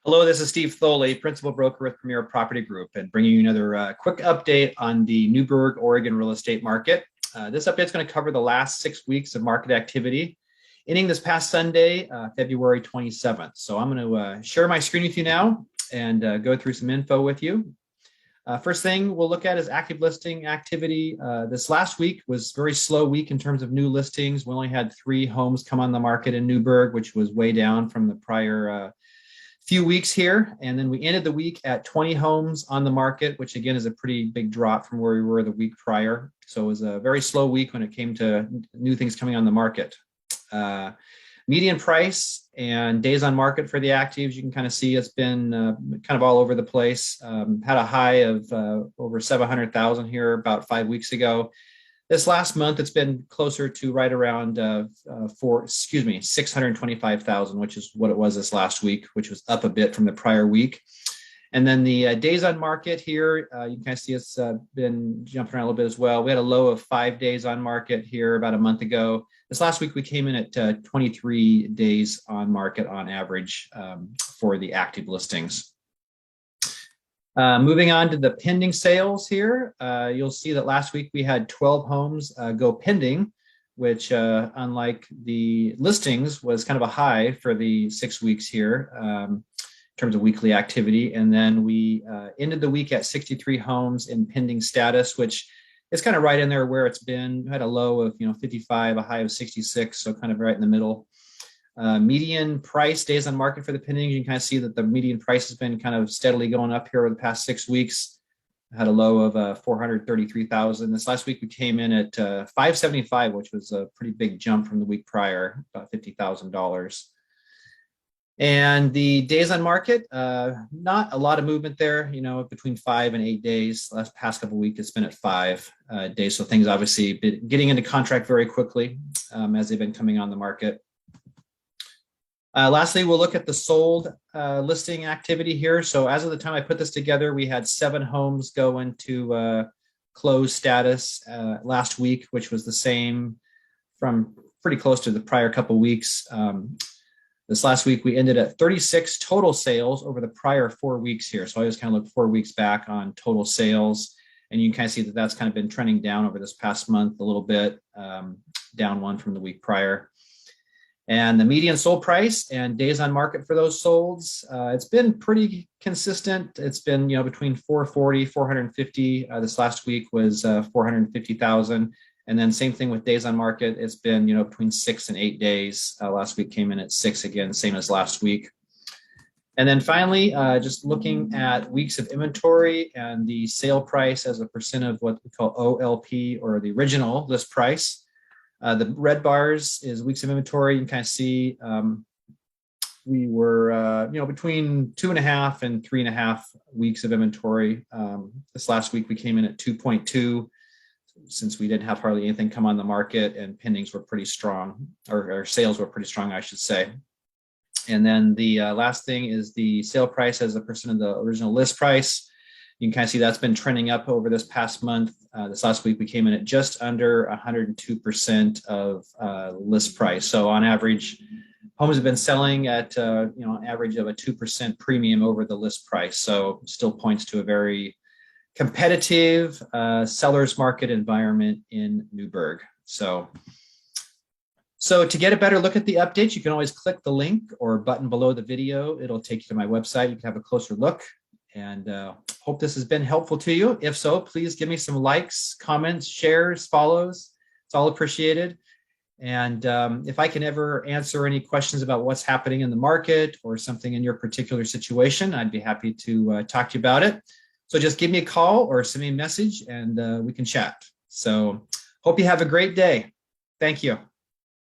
Hello, this is Steve Thoele, Principal Broker with Premier Property Group, and bringing you another quick update on the Newberg Oregon real estate market. This update is going to cover the last 6 weeks of market activity, ending this past Sunday, February 27th. So I'm going to share my screen with you now and go through some info with you. First thing we'll look at is active listing activity. This last week was a very slow week in terms of new listings. We only had 3 homes come on the market in Newberg, which was way down from the prior few weeks here. And then we ended the week at 20 homes on the market, which again is a pretty big drop from where we were the week prior. So it was a very slow week when it came to new things coming on the market. Median price and days on market for the actives, you can kind of see it's been kind of all over the place. Had a high of over 700,000 here about 5 weeks ago. This last month, it's been closer to right around 625,000, which is what it was this last week, which was up a bit from the prior week. And then the days on market here, you can kind of see it's been jumping around a little bit as well. We had a low of 5 days on market here about a month ago. This last week, we came in at 23 days on market on average for the active listings. Moving on to the pending sales here, you'll see that last week we had 12 homes go pending, which unlike the listings was kind of a high for the 6 weeks here in terms of weekly activity. And then we ended the week at 63 homes in pending status, which is kind of right in there where it's been. We had a low of 55, a high of 66, so kind of right in the middle. Median price days on market for the pending, you can kind of see that the median price has been kind of steadily going up here over the past 6 weeks. Had a low of 433,000. This last week we came in at 575, which was a pretty big jump from the week prior, about $50,000. And the days on market, not a lot of movement there, between 5 and 8 days. The past couple of weeks, it's been at 5 days. So things obviously been getting into contract very quickly as they've been coming on the market. Lastly, we'll look at the sold listing activity here. So as of the time I put this together, we had 7 homes go into closed status last week, which was the same from pretty close to the prior couple weeks. This last week, we ended at 36 total sales over the prior 4 weeks here. So I just kind of look 4 weeks back on total sales. And you can kind of see that that's kind of been trending down over this past month a little bit, down 1 from the week prior. And the median sold price and days on market for those solds, it's been pretty consistent. It's been, between 440, 450. This last week was 450,000. And then same thing with days on market. It's been, between 6 and 8 days. Last week came in at 6 again, same as last week. And then finally, just looking at weeks of inventory and the sale price as a percent of what we call OLP, or the original list price. The red bars is weeks of inventory. You can kind of see we were, between 2.5 and 3.5 weeks of inventory. This last week we came in at 2.2, since we didn't have hardly anything come on the market, and pendings were pretty strong, or sales were pretty strong, I should say. And then the last thing is the sale price as a percent of the original list price. You can kind of see that's been trending up over this past month. This last week, we came in at just under 102% of list price. So on average, homes have been selling at, an average of a 2% premium over the list price. So still points to a very competitive seller's market environment in Newberg. So to get a better look at the updates, you can always click the link or button below the video. It'll take you to my website. You can have a closer look. And hope this has been helpful to you. If so, please give me some likes, comments, shares, follows. It's all appreciated. And if I can ever answer any questions about what's happening in the market or something in your particular situation, I'd be happy to talk to you about it. So just give me a call or send me a message and we can chat. So hope you have a great day. Thank you.